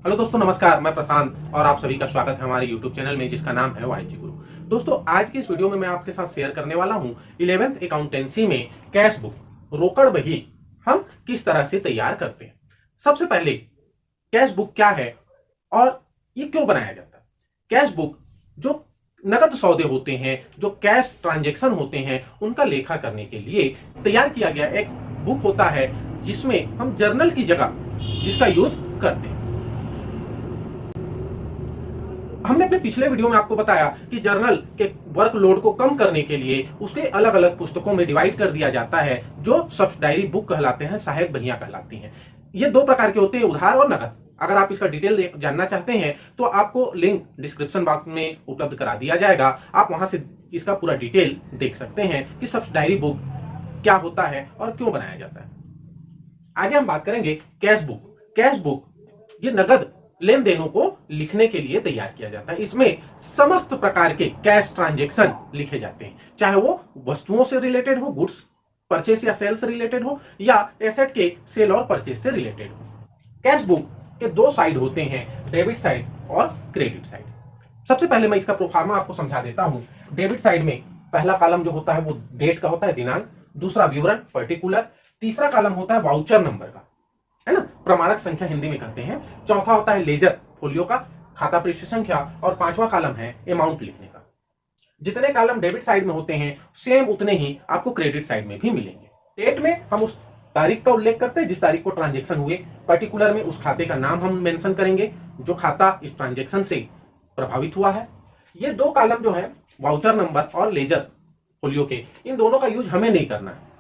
Hello दोस्तों, नमस्कार। मैं प्रशांत और आप सभी का स्वागत है हमारे YouTube चैनल में जिसका नाम है वाणिज्य गुरु। दोस्तों, आज की इस वीडियो में मैं आपके साथ शेयर करने वाला हूं 11th अकाउंटेंसी में कैश बुक रोकड़ बही हम किस तरह से तैयार करते हैं। सबसे पहले कैश बुक क्या है और ये क्यों बनाया जाता है। कैश बुक जो नगद सौदे होते हैं, जो कैश ट्रांजेक्शन होते हैं, उनका लेखा करने के लिए तैयार किया गया एक बुक होता है जिसमें हम जर्नल की जगह जिसका यूज करते हैं। हमने अपने पिछले वीडियो में आपको बताया कि जर्नल के वर्कलोड को कम करने के लिए उसके अलग अलग पुस्तकों में डिवाइड कर दिया जाता है जो सब्सिडायरी बुक कहलाते हैं, सहायक बहियां कहलाती हैं। ये दो प्रकार के होते हैं, उधार और नगद। अगर आप इसका डिटेल जानना चाहते हैं तो आपको लिंक डिस्क्रिप्शन बॉक्स में उपलब्ध करा दिया जाएगा। आप वहां से इसका पूरा डिटेल देख सकते हैं कि सब्सिडायरी बुक क्या होता है और क्यों बनाया जाता है। आगे हम बात करेंगे कैश बुक। कैश बुक ये नगद लेन देनों को लिखने के लिए तैयार किया जाता है। इसमें समस्त प्रकार के कैश ट्रांजैक्शन लिखे जाते हैं, चाहे वो वस्तुओं से रिलेटेड हो, गुड्स परचेस या सेल से रिलेटेड हो, या एसेट के सेल और परचेस से रिलेटेड हो। कैश बुक के दो साइड होते हैं, डेबिट साइड और क्रेडिट साइड। सबसे पहले मैं इसका प्रोफार्मा आपको समझा देता हूं। डेबिट साइड में पहला कॉलम जो होता है वो डेट का होता है, दिनांक। दूसरा विवरण पर्टिकुलर। तीसरा कॉलम होता है वाउचर नंबर का, है ना, प्रमाणक संख्या हिंदी में कहते हैं। चौथा होता है लेजर फोलियो का, खाता पृष्ठ संख्या। और पांचवा कॉलम है अमाउंट लिखने का। जितने कॉलम डेबिट साइड में होते हैं सेम उतने ही आपको क्रेडिट साइड में भी मिलेंगे। डेट में हम उस तारीख का उल्लेख करते हैं जिस तारीख को ट्रांजेक्शन हुए। पर्टिकुलर में उस खाते का नाम हम मेंशन करेंगे जो खाता इस ट्रांजेक्शन से प्रभावित हुआ है। ये दो कॉलम जो है वाउचर नंबर और लेजर फोलियो के, इन दोनों का यूज हमें नहीं करना है।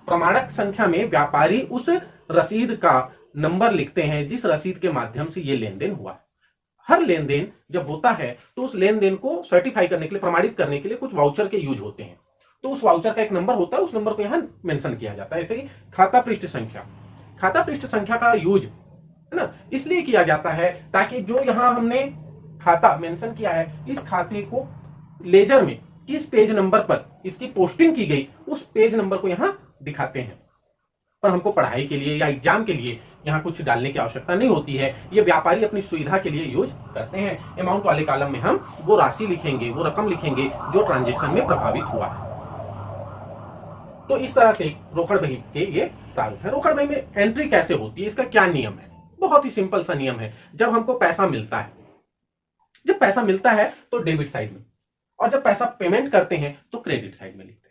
प्रमाणक संख्या में व्यापारी उस रसीद का नंबर लिखते हैं जिस रसीद के माध्यम से ये लेन देन हुआ है। हर लेन देन जब होता है तो उस लेन देन को सर्टिफाई करने के लिए, प्रमाणित करने के लिए कुछ वाउचर के यूज होते हैं। तो उस वाउचर का एक नंबर होता है, उस नंबर को यहां मेंशन किया जाता है। ऐसे ही खाता पृष्ठ संख्या। खाता पृष्ठ संख्या का यूज है ना इसलिए किया जाता है ताकि जो यहां हमने खाता मेंशन किया है, इस खाते को लेजर में किस पेज नंबर पर इसकी पोस्टिंग की गई उस पेज नंबर को यहां दिखाते हैं। पर हमको पढ़ाई के लिए या एग्जाम के लिए यहाँ कुछ डालने की आवश्यकता नहीं होती है। ये व्यापारी अपनी सुविधा के लिए यूज करते हैं। अमाउंट वाले कॉलम में हम वो राशि लिखेंगे, वो रकम लिखेंगे जो ट्रांजैक्शन में प्रभावित हुआ है। तो इस तरह से रोकड़ बही के ये प्रारूप है। रोकड़ बही में एंट्री कैसे होती है, इसका क्या नियम है? बहुत ही सिंपल सा नियम है। जब हमको पैसा मिलता है, जब पैसा मिलता है तो डेबिट साइड में, और जब पैसा पेमेंट करते हैं तो क्रेडिट साइड में लिखते हैं।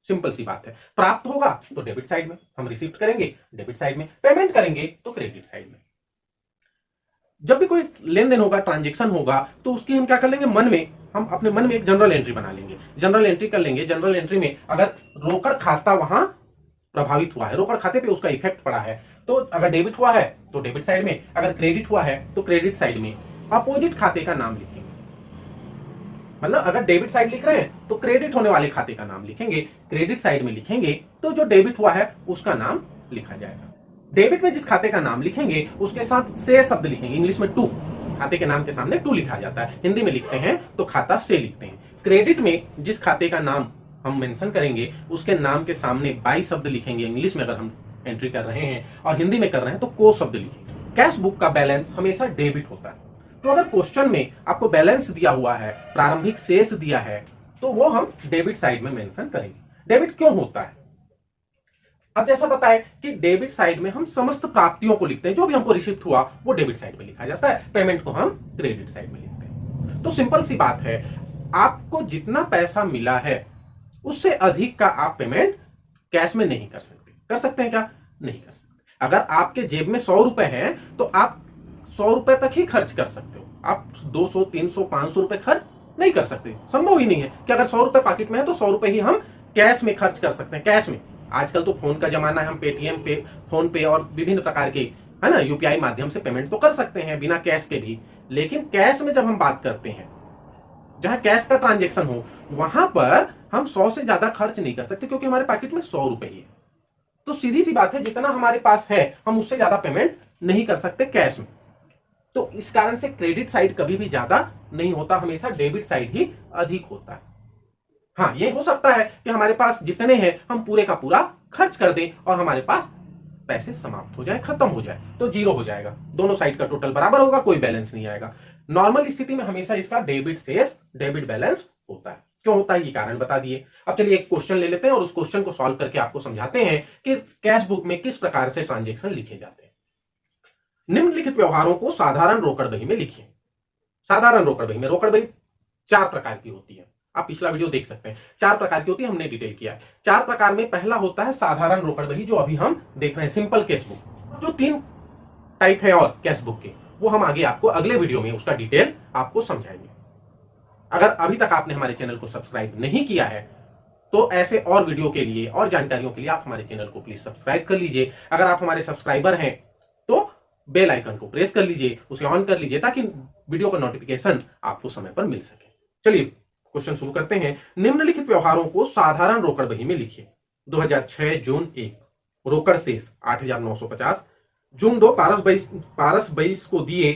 सिंपल सी बात है। प्राप्त होगा तो डेबिट साइड में, हम रिसीव करेंगे डेबिट साइड में, पेमेंट करेंगे तो क्रेडिट साइड में। जब भी कोई लेन देन होगा, ट्रांजैक्शन होगा, तो उसकी हम क्या कर लेंगे, मन में हम अपने मन में एक जनरल एंट्री बना लेंगे, जनरल एंट्री कर लेंगे। जनरल एंट्री में अगर रोकड़ खाता वहां प्रभावित हुआ है, रोकड़ खाते पे उसका इफेक्ट पड़ा है, तो अगर डेबिट हुआ है तो डेबिट साइड में, अगर क्रेडिट हुआ है तो क्रेडिट साइड में अपोजिट खाते का नाम लिखेंगे। मतलब अगर डेबिट साइड लिख रहे हैं तो क्रेडिट होने वाले खाते का नाम लिखेंगे, क्रेडिट साइड में लिखेंगे तो जो डेबिट हुआ है उसका नाम लिखा जाएगा। डेबिट में जिस खाते का नाम लिखेंगे उसके साथ से शब्द लिखेंगे, इंग्लिश में टू, खाते के नाम के सामने टू लिखा जाता है। हिंदी में लिखते हैं तो खाता से लिखते हैं। क्रेडिट में जिस खाते का नाम हम मेंशन करेंगे उसके नाम के सामने बाई शब्द लिखेंगे, इंग्लिश में अगर हम एंट्री कर रहे हैं, और हिंदी में कर रहे हैं तो को शब्द लिखेंगे। कैश बुक का बैलेंस हमेशा डेबिट होता है। तो अगर क्वेश्चन में आपको बैलेंस दिया हुआ है, प्रारंभिक शेष दिया है, तो वो हम डेबिट साइड में मेंशन करेंगे। डेबिट क्यों होता है? अब जैसा बताए कि डेबिट साइड में हम समस्त प्राप्तियों को लिखते हैं, जो भी हमको रिसीप्ट हुआ वो डेबिट साइड में लिखा जाता है, पेमेंट को हम क्रेडिट साइड में लिखते हैं। तो सिंपल सी बात है, आपको जितना पैसा मिला है उससे अधिक का आप पेमेंट कैश में नहीं कर सकते। कर सकते हैं क्या? नहीं कर सकते। अगर आपके जेब में 100 रुपए हैं तो आप 100 रुपए तक ही खर्च कर सकते हो। आप 200, 300, 500 रुपए खर्च नहीं कर सकते। संभव ही नहीं है कि अगर 100 रुपए पॉकेट में है तो 100 रुपए ही हम कैश में खर्च कर सकते हैं। कैश में आजकल तो फोन का जमाना है, हम पेटीएम पे, फोन पे और विभिन्न प्रकार के, है ना, यूपीआई माध्यम से पेमेंट तो कर सकते हैं बिना कैश के भी। लेकिन कैश में जब हम बात करते हैं, जहां कैश का ट्रांजेक्शन हो, वहां पर हम 100 से ज्यादा खर्च नहीं कर सकते क्योंकि हमारे पॉकेट में 100 रुपए ही है। तो सीधी सी बात है, जितना हमारे पास है हम उससे ज्यादा पेमेंट नहीं कर सकते कैश में। तो इस कारण से क्रेडिट साइड कभी भी ज्यादा नहीं होता, हमेशा डेबिट साइड ही अधिक होता है। हाँ, ये हो सकता है कि हमारे पास जितने हैं हम पूरे का पूरा खर्च कर दें और हमारे पास पैसे समाप्त हो जाए, खत्म हो जाए, तो जीरो हो जाएगा, दोनों साइड का टोटल बराबर होगा, कोई बैलेंस नहीं आएगा। नॉर्मल स्थिति में हमेशा इसका डेबिट शेष डेबिट बैलेंस होता है। क्यों होता है ये कारण बता दिए। अब चलिए एक क्वेश्चन ले लेते हैं और उस क्वेश्चन को सॉल्व करके आपको समझाते हैं कि कैश बुक में किस प्रकार से ट्रांजेक्शन लिखे जाते हैं। निम्नलिखित व्यवहारों को साधारण रोकड़ बही में लिखिए। साधारण रोकड़ बही में रोकड़ बही 4 प्रकार की होती है, आप पिछला वीडियो देख सकते हैं। 4 प्रकार की होती है, हमने डिटेल किया है। 4 प्रकार में पहला होता है साधारण रोकड़ बही, जो अभी हम देख रहे हैं, सिंपल कैश बुक। जो 3 टाइप है और कैश बुक के, वो हम आगे आपको अगले वीडियो में उसका डिटेल आपको समझाएंगे। अगर अभी तक आपने हमारे चैनल को सब्सक्राइब नहीं किया है तो ऐसे और वीडियो के लिए और जानकारियों के लिए आप हमारे चैनल को प्लीज सब्सक्राइब कर लीजिए। अगर आप हमारे सब्सक्राइबर हैं तो बेल आइकन को प्रेस कर लीजिए, उसे ऑन कर लीजिए, ताकि वीडियो का नोटिफिकेशन आपको समय पर मिल सके। चलिए क्वेश्चन शुरू करते हैं। निम्नलिखित व्यवहारों को साधारण रोकड़ बही में लिखिए। 2006 जून 1 रोकड़ शेष 8,950। जून 2 पारस 22 को दिए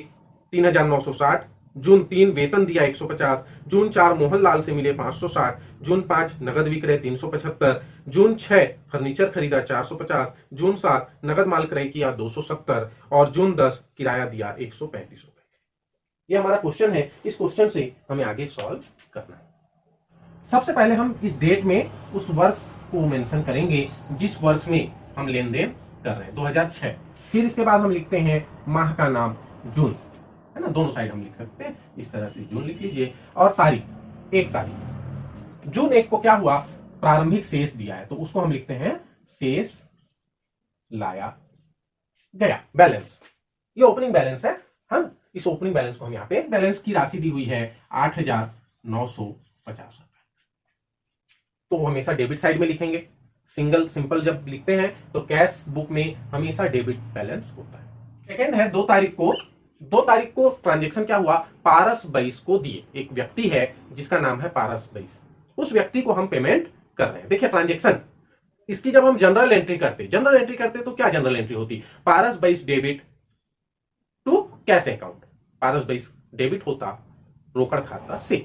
3,960। जून 3 वेतन दिया 150। जून 4 मोहनलाल से मिले 560। जून 5 नगद विक्रय 375। जून 6 फर्नीचर खरीदा 450। जून 7 नगद माल क्रय किया 270 और जून 10 किराया दिया 135 रुपए। ये हमारा क्वेश्चन है। इस क्वेश्चन से हमें आगे सॉल्व करना है। सबसे पहले हम इस डेट में उस वर्ष को मेंशन करेंगे जिस वर्ष में हम लेन देन कर रहे हैं, 2006। फिर इसके बाद हम लिखते हैं माह का नाम जून, है ना, दोनों साइड हम लिख सकते हैं इस तरह से, जून लिख लीजिए। और तारीख 1 तारीख। जून 1 को क्या हुआ, प्रारंभिक शेष दिया है तो उसको हम लिखते हैं शेष लाया गया, बैलेंस। ये ओपनिंग बैलेंस है। हम इस ओपनिंग बैलेंस को हम यहाँ पे बैलेंस की राशि दी हुई है 8,950 रुपए, तो हमेशा डेबिट साइड में लिखेंगे। सिंपल जब लिखते हैं तो कैश बुक में हमेशा डेबिट बैलेंस होता है। सेकेंड है 2 तारीख को ट्रांजेक्शन क्या हुआ, पारस 22 को दिए। एक व्यक्ति है जिसका नाम है पारस 22, उस व्यक्ति को हम पेमेंट कर रहे हैं। देखिए ट्रांजेक्शन इसकी जब हम जनरल एंट्री करते तो क्या जनरल एंट्री होती, Paras 22 debit to cash account. Paras 22 debit होता रोकड़ खाता से,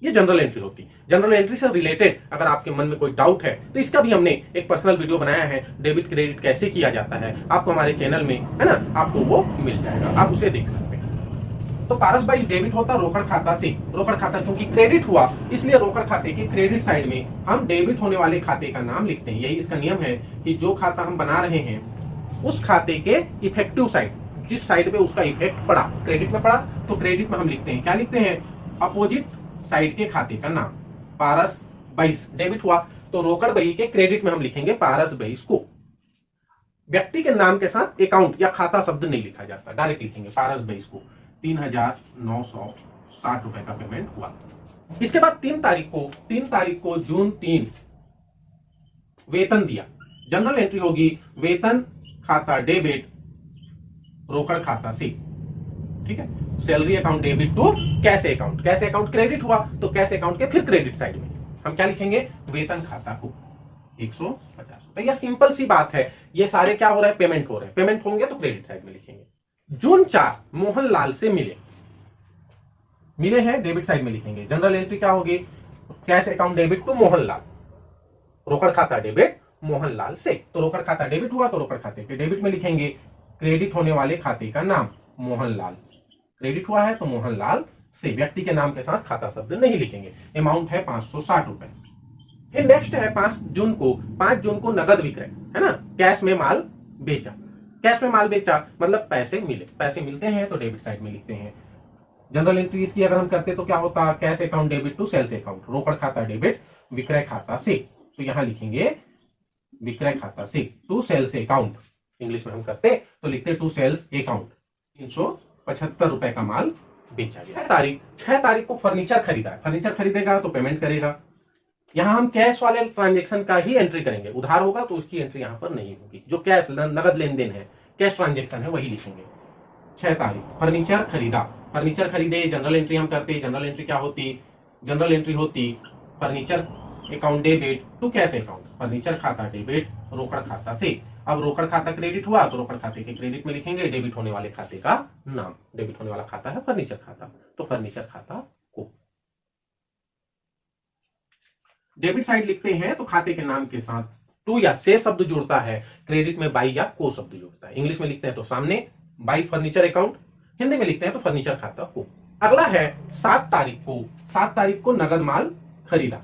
ये जनरल एंट्री होती। जनरल एंट्री से रिलेटेड अगर आपके मन में कोई डाउट है तो इसका भी हमने एक पर्सनल वीडियो बनाया है, डेबिट क्रेडिट कैसे किया जाता है, आपको हमारे चैनल में, है ना, आपको वो मिल जाएगा, आप उसे देख सकते हैं। तो पारस 22 डेबिट होता रोकड़ खाता से। रोकड़ खाता चूंकि क्रेडिट हुआ, इसलिए रोकड़ खाते के क्रेडिट साइड में हम डेबिट होने वाले खाते का नाम लिखते हैं। यही इसका नियम है कि जो खाता हम बना रहे हैं उस खाते के इफेक्टिव साइड, जिस साइड पे उसका इफेक्ट पड़ा, क्रेडिट में पड़ा तो क्रेडिट में हम लिखते हैं, क्या लिखते हैं, अपोजिट साइड के खाते का नाम। पारस 22 डेबिट हुआ तो रोकड़ बही के क्रेडिट में हम लिखेंगे पारस 22 को। व्यक्ति के नाम के साथ अकाउंट या खाता शब्द नहीं लिखा जाता, डायरेक्ट लिखेंगे पारस 22 को। 3,960 रुपए का पेमेंट हुआ। इसके बाद 3 तारीख को जून 3 वेतन दिया। जनरल एंट्री होगी वेतन खाता डेबिट रोकड़ खाता से, ठीक है। Salary account debit to cash account. Cash account credit हुआ तो कैश अकाउंट के फिर क्रेडिट साइड में हम क्या लिखेंगे, वेतन खाता को 150 रुपए। यह सिंपल सी बात है। ये सारे क्या हो रहा है, पेमेंट हो रहे हैं। पेमेंट होंगे तो क्रेडिट साइड में लिखेंगे। जून 4 मोहनलाल से मिले हैं, डेबिट साइड में लिखेंगे। जनरल एंट्री क्या होगी, cash account debit to Mohanlal, रोकड़ खाता डेबिट मोहनलाल से। तो रोकड़ खाता डेबिट हुआ तो रोकड़ खाते के डेबिट में लिखेंगे। क्रेडिट होने वाले खाते का नाम मोहनलाल, क्रेडिट हुआ है तो मोहनलाल से, व्यक्ति के नाम के साथ खाता शब्द नहीं लिखेंगे। अमाउंट है 560 रुपए। फिर नेक्स्ट है 5 जून को नगद विक्रय, है ना, कैश में माल बेचा। कैश में माल बेचा मतलब पैसे मिले, पैसे मिलते हैं तो डेबिट साइड में लिखते हैं। जनरल एंट्री इसकी अगर हम करते तो क्या होता, cash account debit to sales account, रोकड़ खाता डेबिट विक्रय खाता से, तो यहां लिखेंगे विक्रय खाता से टू सेल्स अकाउंट। इंग्लिश में हम करते तो लिखते टू सेल्स अकाउंट। 375 रुपए का माल बेचा गया। 6 तारीख को फर्नीचर खरीदा है। फर्नीचर खरीदेगा तो पेमेंट करेगा। यहां हम कैश वाले ट्रांजेक्शन का ही एंट्री करेंगे, उधार होगा तो उसकी एंट्री यहां पर नहीं होगी। जो कैश नगद लेन देन है, कैश ट्रांजेक्शन है, वही लिखेंगे। 6 तारीख फर्नीचर खरीदा, फर्नीचर खरीदे, जनरल एंट्री हम करते। जनरल एंट्री क्या होती, जनरल एंट्री होती furniture account debit to cash account, furniture खाता डेबिट रोकड़ खाता से। अब रोकड़ खाता क्रेडिट हुआ तो रोकड़ खाते के क्रेडिट में लिखेंगे डेबिट होने वाले खाते का नाम। डेबिट होने वाला खाता है फर्नीचर खाता, तो फर्नीचर खाता को डेबिट साइड लिखते हैं तो खाते के नाम के साथ टू या से शब्द जुड़ता है, क्रेडिट में बाई या को शब्द जुड़ता है। इंग्लिश में लिखते हैं तो सामने बाई फर्नीचर अकाउंट, हिंदी में लिखते हैं तो फर्नीचर खाता को। अगला है 7 तारीख को। 7 तारीख को नगद माल खरीदा।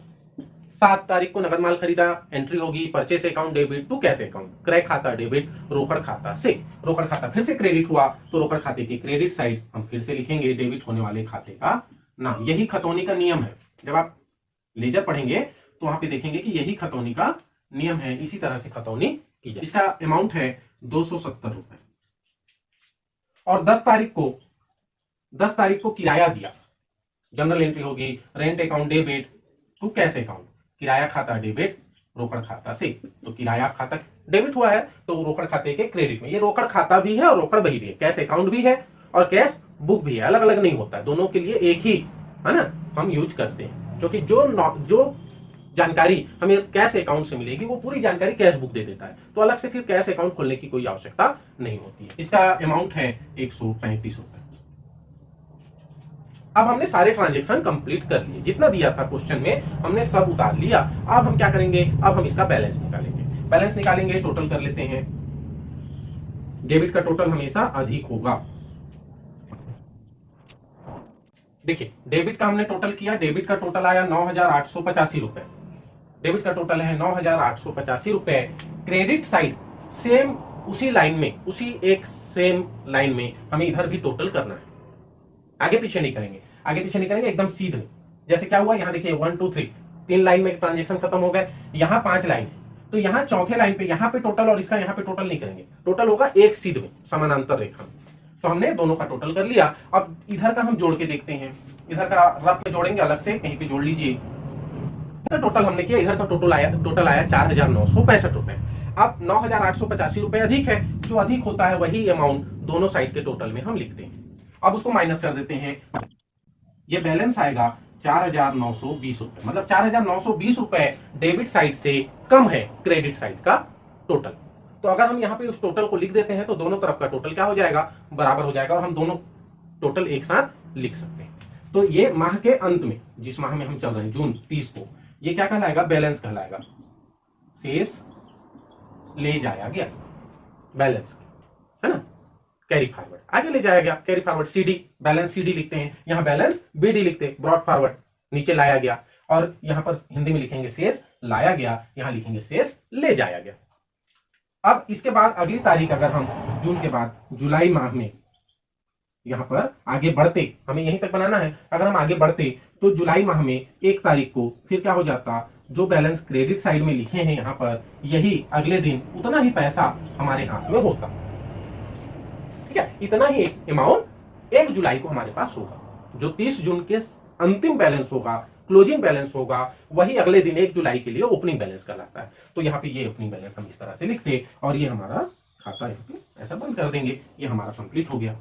7 तारीख को नगद माल खरीदा, एंट्री होगी purchase account debit to cash account, क्रय खाता डेबिट रोकड़ खाता से। रोकड़ खाता फिर से क्रेडिट हुआ तो रोकड़ खाते की क्रेडिट साइड हम फिर से लिखेंगे डेबिट होने वाले खाते का नाम। यही खतौनी का नियम है। जब आप लेजर पढ़ेंगे तो वहां पे देखेंगे कि यही खतौनी का नियम है, इसी तरह से खतौनी की जाए। इसका अमाउंट है 270 रुपए। और 10 तारीख को किराया दिया, जनरल एंट्री होगी rent account debit to cash account, किराया खाता डेबिट रोकड़ खाता से। तो किराया खाता डेबिट हुआ है तो रोकड़ खाते के क्रेडिट में। ये रोकड़ खाता भी है और रोकड़ बही भी है, कैश अकाउंट भी है और कैश बुक भी है, अलग अलग नहीं होता है, दोनों के लिए एक ही है ना हम यूज करते हैं। क्योंकि जो जानकारी हमें कैश अकाउंट से मिलेगी वो पूरी जानकारी कैश बुक दे देता है, तो अलग से फिर कैश अकाउंट खोलने की कोई आवश्यकता नहीं होती है। इसका अमाउंट है 135 रुपए। अब हमने सारे ट्रांजेक्शन कंप्लीट कर लिए, जितना दिया था क्वेश्चन में हमने सब उतार लिया। अब हम क्या करेंगे, अब हम इसका बैलेंस निकालेंगे। बैलेंस निकालेंगे, टोटल कर लेते हैं। डेबिट का टोटल हमेशा अधिक होगा। देखिए डेबिट का हमने टोटल किया, डेबिट का टोटल आया 9,885 रुपए। डेबिट का टोटल है 9,885 रुपए। क्रेडिट साइड सेम उसी लाइन में, उसी एक सेम लाइन में हमें इधर भी टोटल करना है, आगे पीछे नहीं करेंगे, आगे पीछे नहीं करेंगे, एकदम सीधे। जैसे क्या हुआ यहाँ देखिए 1 2 3 3 लाइन में ट्रांजेक्शन खत्म हो गए, यहाँ 5 लाइन, तो यहाँ चौथे लाइन पे यहाँ पे टोटल और इसका यहाँ पे टोटल नहीं करेंगे, टोटल होगा एक सीध में समानांतर रेखा में। तो हमने दोनों का टोटल कर लिया। अब इधर का हम जोड़ के देखते हैं, इधर का रफ में जोड़ेंगे, अलग से कहीं पे जोड़ लीजिए। टोटल हमने किया, इधर का टोटल आया 4,965 रुपए। अब 9,885 रुपए अधिक है, जो अधिक होता है वही अमाउंट दोनों साइड के टोटल में हम लिखते हैं। अब उसको माइनस कर देते हैं, ये बैलेंस आएगा 4,920 रुपए। मतलब 4,920 रुपए डेबिट साइड से कम है क्रेडिट साइड का टोटल। तो अगर हम यहाँ पे उस टोटल को लिख देते हैं तो दोनों तरफ का टोटल क्या हो जाएगा, बराबर हो जाएगा, और हम दोनों टोटल एक साथ लिख सकते हैं। तो ये माह के अंत में, जिस माह में हम चल रहे हैं जून 30 को, ये क्या कहलाएगा, बैलेंस कहलाएगा। शेष ले जाया गया, बैलेंस है ना, कैरी फॉरवर्ड आगे ले जाया गया, carry forward CD, balance CD लिखते हैं, यहाँ बैलेंस बीडी लिखते, ब्रॉड फॉरवर्ड नीचे लाया गया, और यहाँ पर हिंदी में लिखेंगे शेष लाया गया, यहाँ लिखेंगे शेष ले जाया गया। अब इसके बाद अगली तारीख अगर हम जून के बाद जुलाई माह में यहां पर आगे बढ़ते, हमें यहीं तक बनाना है, अगर हम आगे बढ़ते तो जुलाई माह में 1 तारीख को फिर क्या हो जाता, जो बैलेंस क्रेडिट साइड में लिखे हैं यहां पर, यही अगले दिन उतना ही पैसा हमारे हाथ में होता। ठीक है, इतना ही अमाउंट 1 जुलाई को हमारे पास होगा। जो 30 जून के अंतिम बैलेंस होगा, क्लोजिंग बैलेंस होगा, वही अगले दिन 1 जुलाई के लिए ओपनिंग बैलेंस कहलाता है। तो यहाँ पे ये ओपनिंग बैलेंस हम इस तरह से लिखते और ये हमारा खाता यहाँ पे ऐसा बंद कर देंगे, ये हमारा कंप्लीट हो गया।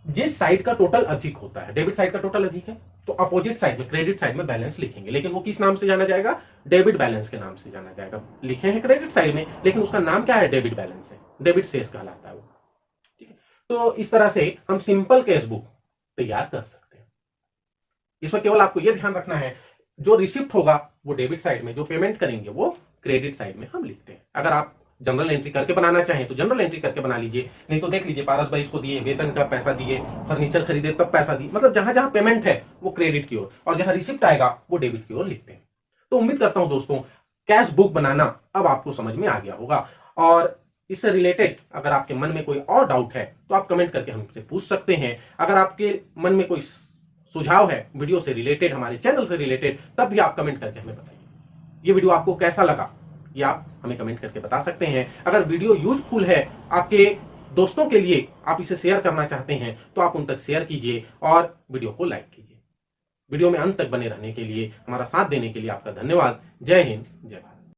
जिस साइड का टोटल अधिक होता है, डेबिट साइड का टोटल अधिक है, तो अपोजिट साइड में, क्रेडिट साइड में बैलेंस लिखेंगे, लेकिन वो किस नाम से जाना जाएगा, डेबिट बैलेंस के नाम से जाना जाएगा। लिखे हैं क्रेडिट साइड में, लेकिन उसका नाम क्या है, डेबिट बैलेंस है, डेबिट शेष कहलाता है वो। ठीक है, तो इस तरह से हम सिंपल कैश बुक तैयार कर सकते हैं। इसमें केवल आपको यह ध्यान रखना है, जो रिसिप्ट होगा वो डेबिट साइड में, जो पेमेंट करेंगे वो क्रेडिट साइड में हम लिखते हैं। अगर आप जनरल एंट्री करके बनाना चाहें तो जनरल एंट्री करके बना लीजिए, नहीं तो देख लीजिए पारस भाई इसको दिए, वेतन का पैसा दिए, फर्नीचर खरीदे तब पैसा दिए, मतलब जहां जहां पेमेंट है वो क्रेडिट की ओर, और जहां रिसिप्ट आएगा वो डेबिट की ओर लिखते हैं। तो उम्मीद करता हूं दोस्तों कैश बुक बनाना अब आपको समझ में आ गया होगा, और इससे रिलेटेड अगर आपके मन में कोई और डाउट है तो आप कमेंट करके हमसे पूछ सकते हैं। अगर आपके मन में कोई सुझाव है वीडियो से रिलेटेड, हमारे चैनल से रिलेटेड, तब भी आप कमेंट करके हमें बताइए। ये वीडियो आपको कैसा लगा ये आप हमें कमेंट करके बता सकते हैं। अगर वीडियो यूजफुल है, आपके दोस्तों के लिए आप इसे शेयर करना चाहते हैं तो आप उन तक शेयर कीजिए और वीडियो को लाइक कीजिए। वीडियो में अंत तक बने रहने के लिए, हमारा साथ देने के लिए आपका धन्यवाद। जय हिंद, जय भारत।